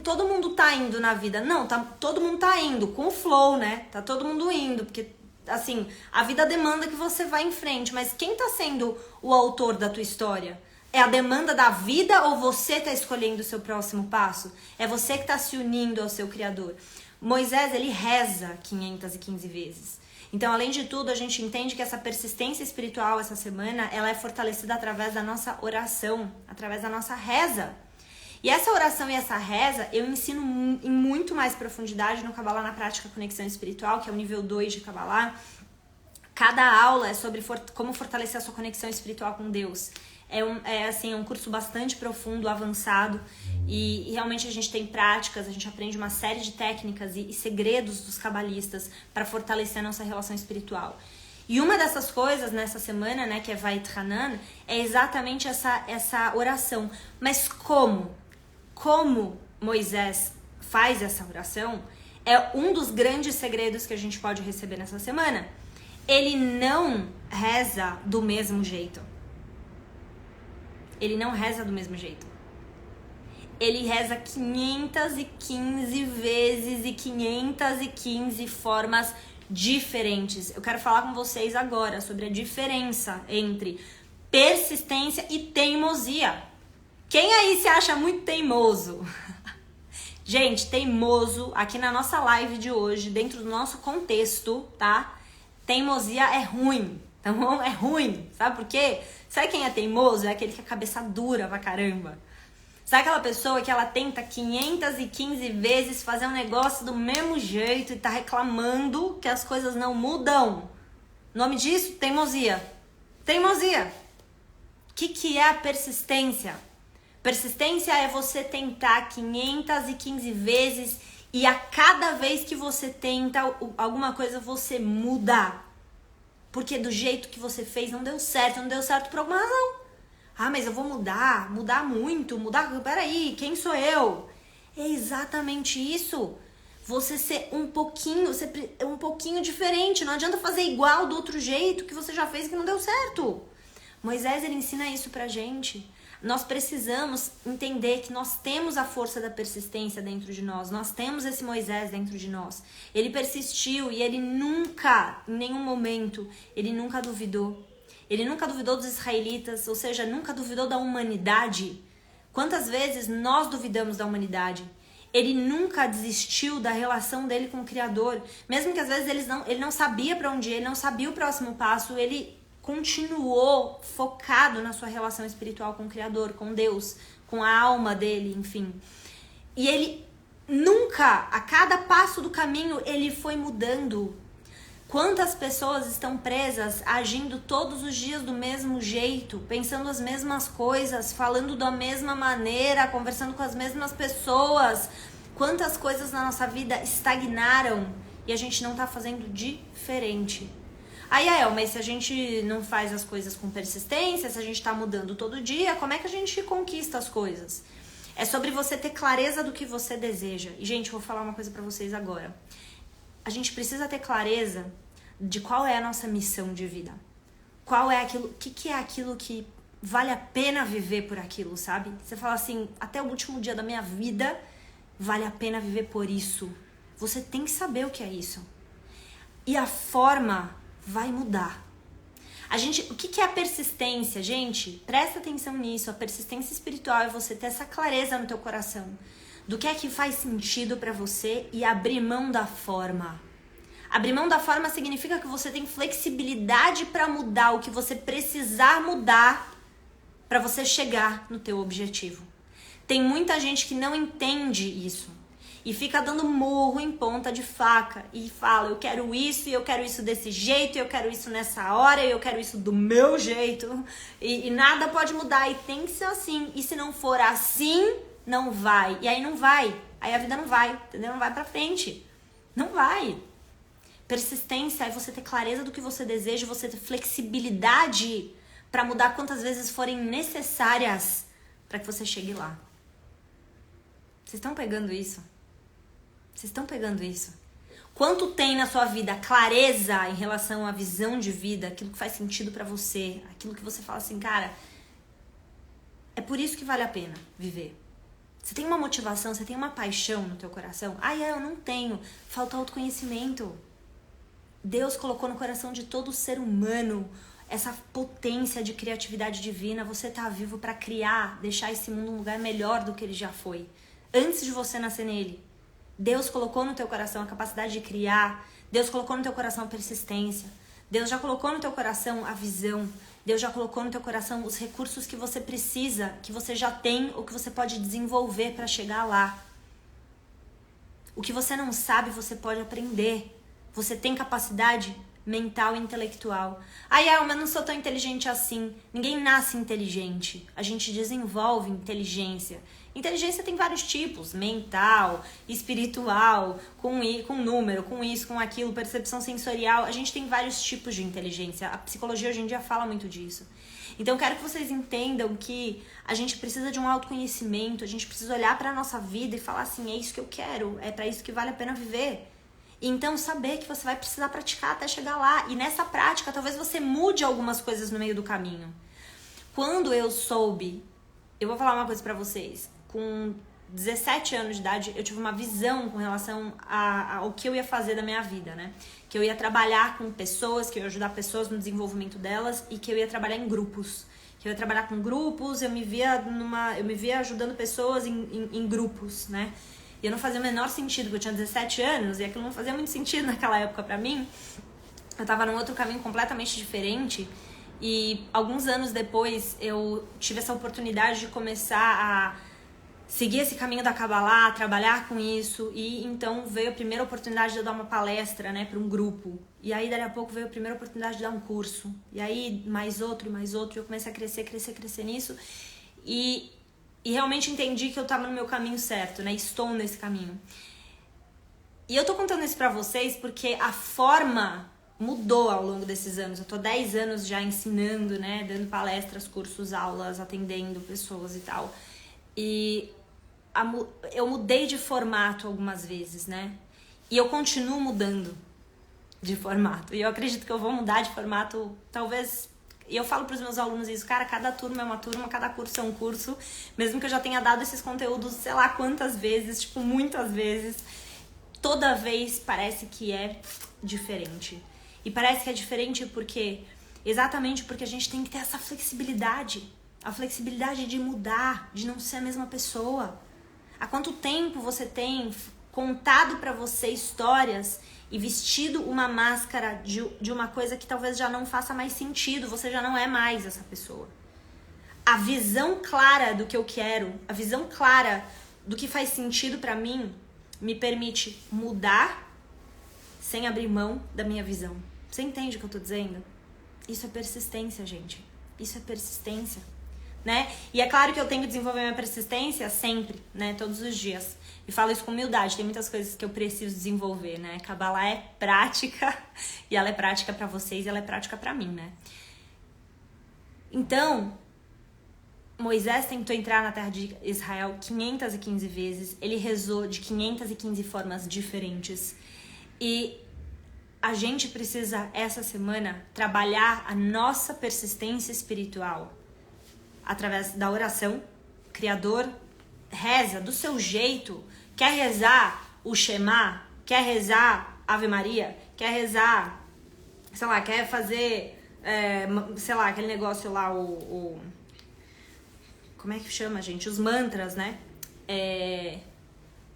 todo mundo tá indo na vida. Não, todo mundo tá indo com o flow, né? Tá todo mundo indo, porque assim, a vida demanda que você vá em frente, mas quem tá sendo o autor da tua história? É a demanda da vida ou você tá escolhendo o seu próximo passo? É você que tá se unindo ao seu Criador. Moisés, ele reza 515 vezes. Então, além de tudo, a gente entende que essa persistência espiritual essa semana, ela é fortalecida através da nossa oração, através da nossa reza. E essa oração e essa reza eu ensino em muito mais profundidade no Kabbalah na prática Conexão Espiritual, que é o nível 2 de Kabbalah. Cada aula é sobre como fortalecer a sua conexão espiritual com Deus. É um curso bastante profundo, avançado, e realmente a gente tem práticas, a gente aprende uma série de técnicas e segredos dos cabalistas para fortalecer a nossa relação espiritual. E uma dessas coisas nessa semana, né, que é Vait Hanan, é exatamente essa oração. Mas como Moisés faz essa oração, é um dos grandes segredos que a gente pode receber nessa semana. Ele não reza do mesmo jeito. Ele não reza do mesmo jeito. Ele reza 515 vezes e 515 formas diferentes. Eu quero falar com vocês agora sobre a diferença entre persistência e teimosia. Quem aí se acha muito teimoso? Gente, teimoso, aqui na nossa live de hoje, dentro do nosso contexto, tá? Teimosia é ruim, tá bom? É ruim, sabe por quê? Sabe quem é teimoso? É aquele que a cabeça dura pra caramba. Sabe aquela pessoa que ela tenta 515 vezes fazer um negócio do mesmo jeito e tá reclamando que as coisas não mudam? O nome disso? Teimosia. Teimosia. O que é a persistência? Persistência é você tentar 515 vezes e a cada vez que você tenta alguma coisa você muda. Porque do jeito que você fez não deu certo por alguma razão. Ah, mas eu vou mudar muito, peraí, quem sou eu? É exatamente isso. Você ser um pouquinho diferente. Não adianta fazer igual do outro jeito que você já fez e que não deu certo. Moisés, ele ensina isso pra gente. Nós precisamos entender que nós temos a força da persistência dentro de nós. Nós temos esse Moisés dentro de nós. Ele persistiu e ele nunca, em nenhum momento, ele nunca duvidou. Ele nunca duvidou dos israelitas, ou seja, nunca duvidou da humanidade. Quantas vezes nós duvidamos da humanidade? Ele nunca desistiu da relação dele com o Criador. Mesmo que às vezes ele não sabia para onde ir, ele não sabia o próximo passo, ele continuou focado na sua relação espiritual com o Criador, com Deus, com a alma dele, enfim. E ele nunca, a cada passo do caminho, ele foi mudando. Quantas pessoas estão presas, agindo todos os dias do mesmo jeito, pensando as mesmas coisas, falando da mesma maneira, conversando com as mesmas pessoas? Quantas coisas na nossa vida estagnaram e a gente não tá fazendo diferente? Aí, mas se a gente não faz as coisas com persistência, se a gente tá mudando todo dia, como é que a gente conquista as coisas? É sobre você ter clareza do que você deseja. E, gente, eu vou falar uma coisa pra vocês agora. A gente precisa ter clareza de qual é a nossa missão de vida. Qual é aquilo, o que é aquilo que vale a pena viver por aquilo, sabe? Você fala assim, até o último dia da minha vida, vale a pena viver por isso. Você tem que saber o que é isso. E a forma vai mudar. O que é a persistência, gente? Presta atenção nisso. A persistência espiritual é você ter essa clareza no teu coração do que é que faz sentido pra você e abrir mão da forma. Abrir mão da forma significa que você tem flexibilidade pra mudar o que você precisar mudar pra você chegar no teu objetivo. Tem muita gente que não entende isso e fica dando murro em ponta de faca e fala, eu quero isso e eu quero isso desse jeito, e eu quero isso nessa hora, e eu quero isso do meu jeito, e nada pode mudar, e tem que ser assim, e se não for assim, não vai. E aí não vai. Aí a vida não vai, entendeu? Não vai pra frente. Não vai. Persistência é você ter clareza do que você deseja, você ter flexibilidade pra mudar quantas vezes forem necessárias pra que você chegue lá. Vocês estão pegando isso? Vocês estão pegando isso? Quanto tem na sua vida clareza em relação à visão de vida, aquilo que faz sentido pra você, aquilo que você fala assim, cara, é por isso que vale a pena viver. Você tem uma motivação, você tem uma paixão no teu coração? Eu não tenho. Falta autoconhecimento. Deus colocou no coração de todo ser humano essa potência de criatividade divina. Você tá vivo pra criar, deixar esse mundo um lugar melhor do que ele já foi. Antes de você nascer nele. Deus colocou no teu coração a capacidade de criar. Deus colocou no teu coração a persistência. Deus já colocou no teu coração a visão. Deus já colocou no teu coração os recursos que você precisa, que você já tem ou que você pode desenvolver para chegar lá. O que você não sabe, você pode aprender. Você tem capacidade mental e intelectual. Mas eu não sou tão inteligente assim. Ninguém nasce inteligente. A gente desenvolve inteligência. Inteligência tem vários tipos, mental, espiritual, com número, com isso, com aquilo, percepção sensorial. A gente tem vários tipos de inteligência. A psicologia hoje em dia fala muito disso. Então eu quero que vocês entendam que a gente precisa de um autoconhecimento, a gente precisa olhar para a nossa vida e falar assim, é isso que eu quero, é para isso que vale a pena viver. E então saber que você vai precisar praticar até chegar lá. E nessa prática, talvez você mude algumas coisas no meio do caminho. Quando eu soube, eu vou falar uma coisa pra vocês. Com 17 anos de idade, eu tive uma visão com relação ao que eu ia fazer da minha vida, né? Que eu ia trabalhar com pessoas, que eu ia ajudar pessoas no desenvolvimento delas e que eu ia trabalhar em grupos. Que eu ia trabalhar com grupos, eu me via ajudando pessoas em grupos, né? E eu não fazia o menor sentido, porque eu tinha 17 anos e aquilo não fazia muito sentido naquela época pra mim. Eu tava num outro caminho completamente diferente. E alguns anos depois eu tive essa oportunidade de começar a seguir esse caminho da Kabbalah, trabalhar com isso. E então veio a primeira oportunidade de eu dar uma palestra, né, para um grupo. E aí dali a pouco veio a primeira oportunidade de dar um curso. E aí mais outro. E eu comecei a crescer nisso. E realmente entendi que eu tava no meu caminho certo, né? Estou nesse caminho. E eu tô contando isso pra vocês porque a forma mudou ao longo desses anos. Eu tô 10 anos já ensinando, né? Dando palestras, cursos, aulas, atendendo pessoas e tal. E eu mudei de formato algumas vezes, né? E eu continuo mudando de formato. E eu acredito que eu vou mudar de formato, talvez... E eu falo pros meus alunos isso, cara, cada turma é uma turma, cada curso é um curso. Mesmo que eu já tenha dado esses conteúdos, sei lá quantas vezes, tipo, muitas vezes. Toda vez parece que é diferente. E parece que é diferente exatamente porque a gente tem que ter essa flexibilidade. A flexibilidade de mudar, de não ser a mesma pessoa. Há quanto tempo você tem contado pra você histórias e vestido uma máscara de uma coisa que talvez já não faça mais sentido, você já não é mais essa pessoa. A visão clara do que eu quero, a visão clara do que faz sentido pra mim, me permite mudar sem abrir mão da minha visão. Você entende o que eu tô dizendo? Isso é persistência, gente. Isso é persistência, né? E é claro que eu tenho que desenvolver minha persistência sempre, né? Todos os dias. E falo isso com humildade. Tem muitas coisas que eu preciso desenvolver, né? Kabbalah é prática. E ela é prática pra vocês e ela é prática pra mim, né? Então, Moisés tentou entrar na terra de Israel 515 vezes. Ele rezou de 515 formas diferentes. E a gente precisa, essa semana, trabalhar a nossa persistência espiritual através da oração. O Criador reza do seu jeito. Quer rezar o Shema? Quer rezar Ave Maria? Quer rezar, sei lá, quer fazer, sei lá, aquele negócio lá, como é que chama, gente? Os mantras, né?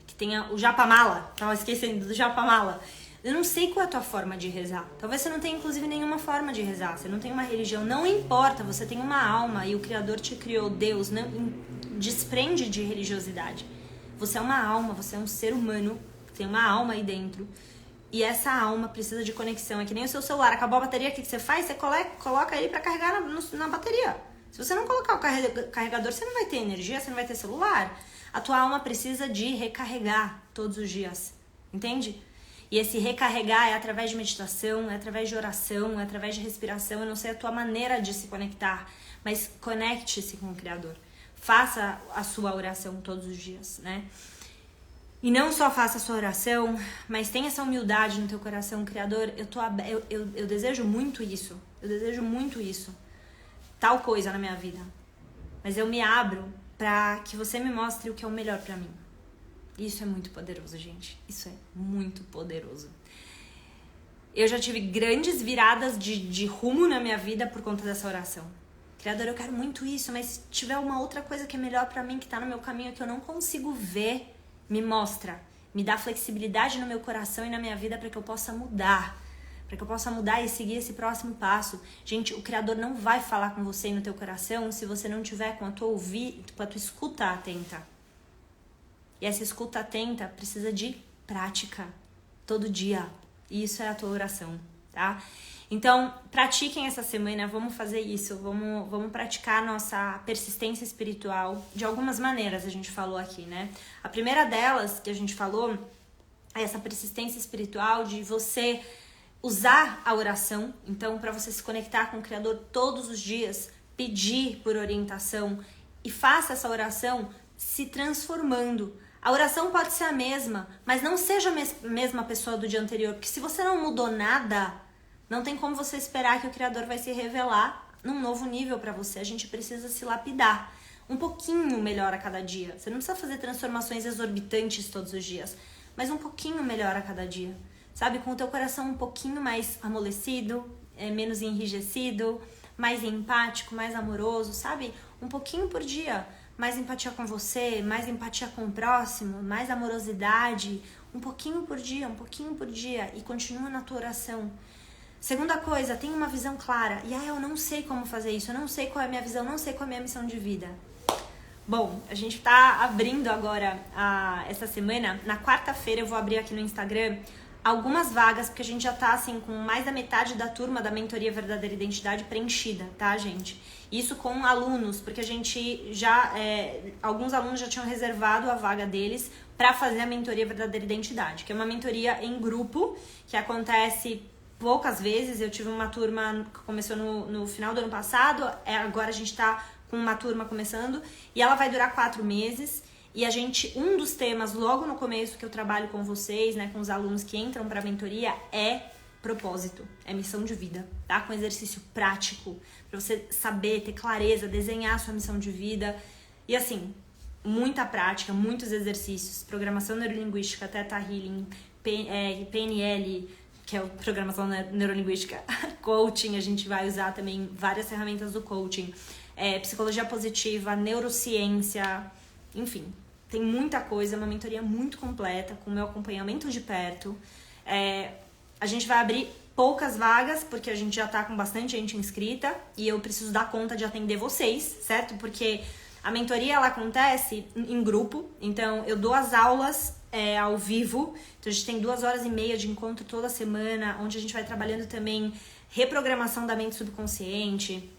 Que tem o Japamala. Tava esquecendo do Japamala. Eu não sei qual é a tua forma de rezar. Talvez você não tenha, inclusive, nenhuma forma de rezar. Você não tem uma religião. Não importa, você tem uma alma e o Criador te criou. Deus não desprende de religiosidade. Você é uma alma, você é um ser humano. Tem uma alma aí dentro. E essa alma precisa de conexão. É que nem o seu celular. Acabou a bateria, o que você faz? Você coloca ele pra carregar na bateria. Se você não colocar o carregador, você não vai ter energia, você não vai ter celular. A tua alma precisa de recarregar todos os dias. Entende? E esse recarregar é através de meditação, é através de oração, é através de respiração. Eu não sei a tua maneira de se conectar, mas conecte-se com o Criador. Faça a sua oração todos os dias, né? E não só faça a sua oração, mas tenha essa humildade no teu coração. Criador, eu desejo muito isso. Eu desejo muito isso. Tal coisa na minha vida. Mas eu me abro para que você me mostre o que é o melhor para mim. Isso é muito poderoso, gente. Isso é muito poderoso. Eu já tive grandes viradas de rumo na minha vida por conta dessa oração. Criador, eu quero muito isso, mas se tiver uma outra coisa que é melhor pra mim, que tá no meu caminho, que eu não consigo ver, me mostra. Me dá flexibilidade no meu coração e na minha vida para que eu possa mudar. Para que eu possa mudar e seguir esse próximo passo. Gente, o Criador não vai falar com você e no teu coração se você não tiver com a tua escuta atenta. E essa escuta atenta precisa de prática, todo dia. E isso é a tua oração, tá? Então, pratiquem essa semana, vamos fazer isso. Vamos praticar nossa persistência espiritual de algumas maneiras, a gente falou aqui, né? A primeira delas que a gente falou é essa persistência espiritual de você usar a oração. Então, para você se conectar com o Criador todos os dias, pedir por orientação e faça essa oração se transformando. A oração pode ser a mesma, mas não seja a mesma pessoa do dia anterior, porque se você não mudou nada, não tem como você esperar que o Criador vai se revelar num novo nível para você. A gente precisa se lapidar um pouquinho melhor a cada dia. Você não precisa fazer transformações exorbitantes todos os dias, mas um pouquinho melhor a cada dia. Sabe, com o teu coração um pouquinho mais amolecido, menos enrijecido, mais empático, mais amoroso, sabe? Um pouquinho por dia. Mais empatia com você, mais empatia com o próximo, mais amorosidade, um pouquinho por dia, e continua na tua oração. Segunda coisa, tenha uma visão clara. E eu não sei como fazer isso, eu não sei qual é a minha visão, não sei qual é a minha missão de vida. Bom, a gente tá abrindo agora, essa semana, na quarta-feira eu vou abrir aqui no Instagram algumas vagas, porque a gente já tá assim com mais da metade da turma da mentoria Verdadeira Identidade preenchida, tá, gente? Isso com alunos, porque a gente já, alguns alunos já tinham reservado a vaga deles para fazer a mentoria Verdadeira Identidade, que é uma mentoria em grupo que acontece poucas vezes. Eu tive uma turma que começou no final do ano passado, agora a gente tá com uma turma começando, e ela vai durar 4 meses. E um dos temas logo no começo que eu trabalho com vocês, né, com os alunos que entram para a mentoria, é propósito, é missão de vida, tá? Com exercício prático, para você saber, ter clareza, desenhar a sua missão de vida. E assim, muita prática, muitos exercícios, programação neurolinguística, Theta Healing, PNL, que é a programação neurolinguística, coaching, a gente vai usar também várias ferramentas do coaching, psicologia positiva, neurociência, enfim, tem muita coisa, uma mentoria muito completa, com o meu acompanhamento de perto. A gente vai abrir poucas vagas, porque a gente já tá com bastante gente inscrita, e eu preciso dar conta de atender vocês, certo? Porque a mentoria, ela acontece em grupo, então eu dou as aulas ao vivo, então a gente tem 2h30 de encontro toda semana, onde a gente vai trabalhando também reprogramação da mente subconsciente,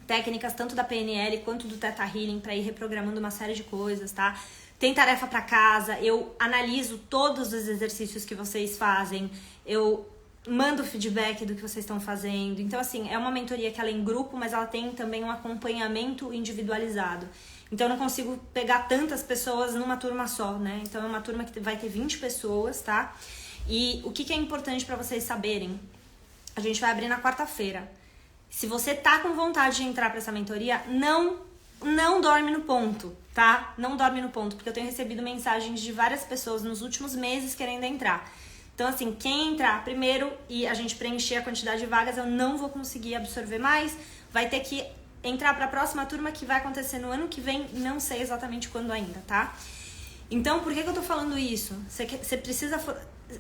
técnicas tanto da PNL quanto do Theta Healing para ir reprogramando uma série de coisas, tá? Tem tarefa para casa, eu analiso todos os exercícios que vocês fazem, eu mando feedback do que vocês estão fazendo. Então, assim, é uma mentoria que ela é em grupo, mas ela tem também um acompanhamento individualizado. Então, eu não consigo pegar tantas pessoas numa turma só, né? Então, é uma turma que vai ter 20 pessoas, tá? E o que é importante para vocês saberem? A gente vai abrir na quarta-feira. Se você tá com vontade de entrar para essa mentoria, não dorme no ponto, tá? Não dorme no ponto, porque eu tenho recebido mensagens de várias pessoas nos últimos meses querendo entrar. Então, assim, quem entrar primeiro e a gente preencher a quantidade de vagas, eu não vou conseguir absorver mais. Vai ter que entrar para a próxima turma, que vai acontecer no ano que vem, não sei exatamente quando ainda, tá? Então, por que eu tô falando isso? Você precisa...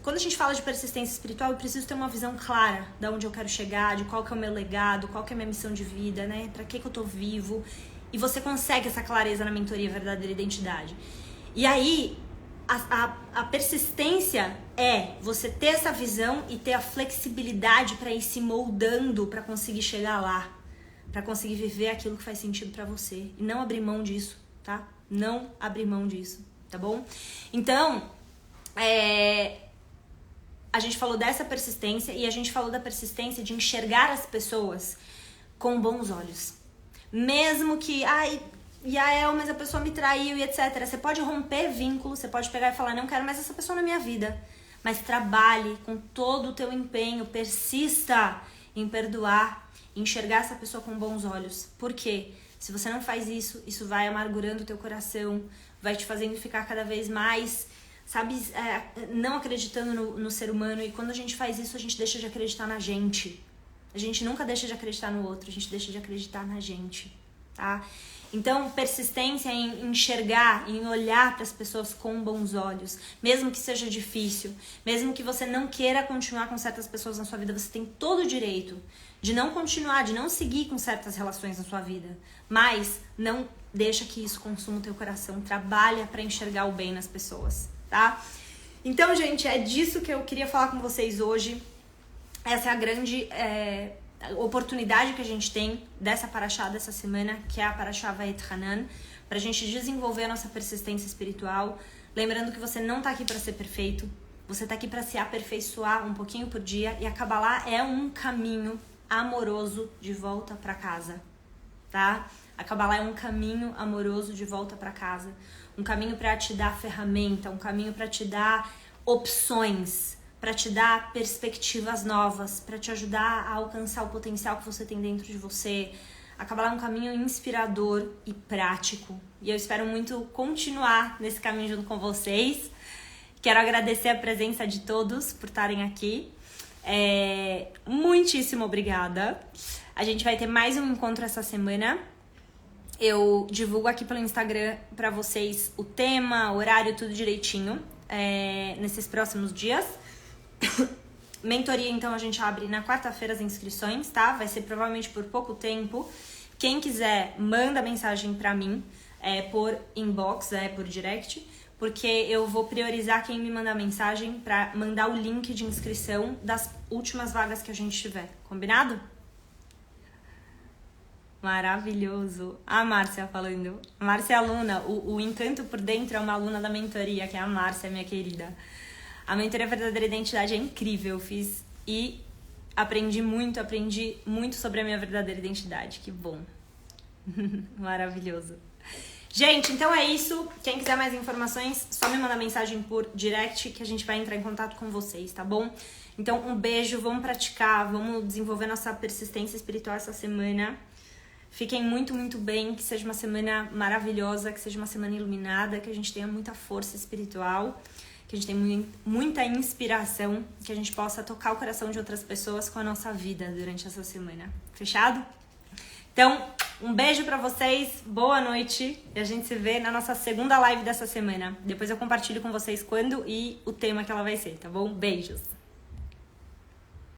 Quando a gente fala de persistência espiritual, eu preciso ter uma visão clara de onde eu quero chegar, de qual que é o meu legado, qual que é a minha missão de vida, né? Pra que eu tô vivo. E você consegue essa clareza na mentoria Verdadeira Identidade. E aí, a persistência é você ter essa visão e ter a flexibilidade para ir se moldando para conseguir chegar lá, para conseguir viver aquilo que faz sentido para você e não abrir mão disso, tá? Não abrir mão disso, tá bom? Então, a gente falou dessa persistência e a gente falou da persistência de enxergar as pessoas com bons olhos. Mesmo que, mas a pessoa me traiu e etc. Você pode romper vínculo, você pode pegar e falar, não quero mais essa pessoa na minha vida. Mas trabalhe com todo o teu empenho, persista em perdoar, em enxergar essa pessoa com bons olhos. Por quê? Se você não faz isso, isso vai amargurando o teu coração, vai te fazendo ficar cada vez mais, sabe, não acreditando no ser humano. E quando a gente faz isso, a gente deixa de acreditar na gente. A gente nunca deixa de acreditar no outro, a gente deixa de acreditar na gente, tá? Então, persistência em enxergar, em olhar para as pessoas com bons olhos, mesmo que seja difícil, mesmo que você não queira continuar com certas pessoas na sua vida, você tem todo o direito de não continuar, de não seguir com certas relações na sua vida, mas não deixa que isso consuma o teu coração, trabalha para enxergar o bem nas pessoas, tá? Então, gente, é disso que eu queria falar com vocês hoje. Essa é a grande oportunidade que a gente tem dessa paraxá dessa semana, que é a paraxá Va'et-Hanan, pra gente desenvolver a nossa persistência espiritual. Lembrando que você não tá aqui para ser perfeito, você tá aqui para se aperfeiçoar um pouquinho por dia, e a Kabbalah é um caminho amoroso de volta para casa, tá? A Kabbalah é um caminho amoroso de volta para casa, um caminho para te dar ferramenta, um caminho para te dar opções, para te dar perspectivas novas, para te ajudar a alcançar o potencial que você tem dentro de você. A Kabbalah é um caminho inspirador e prático. E eu espero muito continuar nesse caminho junto com vocês. Quero agradecer a presença de todos por estarem aqui. Muitíssimo obrigada. A gente vai ter mais um encontro essa semana. Eu divulgo aqui pelo Instagram para vocês o tema, o horário, tudo direitinho nesses próximos dias. Mentoria, então, a gente abre na quarta-feira as inscrições, tá? Vai ser provavelmente por pouco tempo. Quem quiser, manda mensagem pra mim por inbox, por direct, porque eu vou priorizar quem me mandar mensagem pra mandar o link de inscrição das últimas vagas que a gente tiver. Combinado? Maravilhoso. A Márcia falando. A Márcia é aluna. O encanto por dentro é uma aluna da mentoria, que é a Márcia, minha querida. A mentoria Verdadeira Identidade é incrível. Eu fiz e aprendi muito sobre a minha verdadeira identidade. Que bom. Maravilhoso. Gente, então é isso. Quem quiser mais informações, só me manda mensagem por direct que a gente vai entrar em contato com vocês, tá bom? Então, um beijo, vamos praticar, vamos desenvolver nossa persistência espiritual essa semana. Fiquem muito, muito bem, que seja uma semana maravilhosa, que seja uma semana iluminada, que a gente tenha muita força espiritual, que a gente tenha muita inspiração, que a gente possa tocar o coração de outras pessoas com a nossa vida durante essa semana. Fechado? Então, um beijo pra vocês, boa noite, e a gente se vê na nossa segunda live dessa semana. Depois eu compartilho com vocês quando e o tema que ela vai ser, tá bom? Beijos!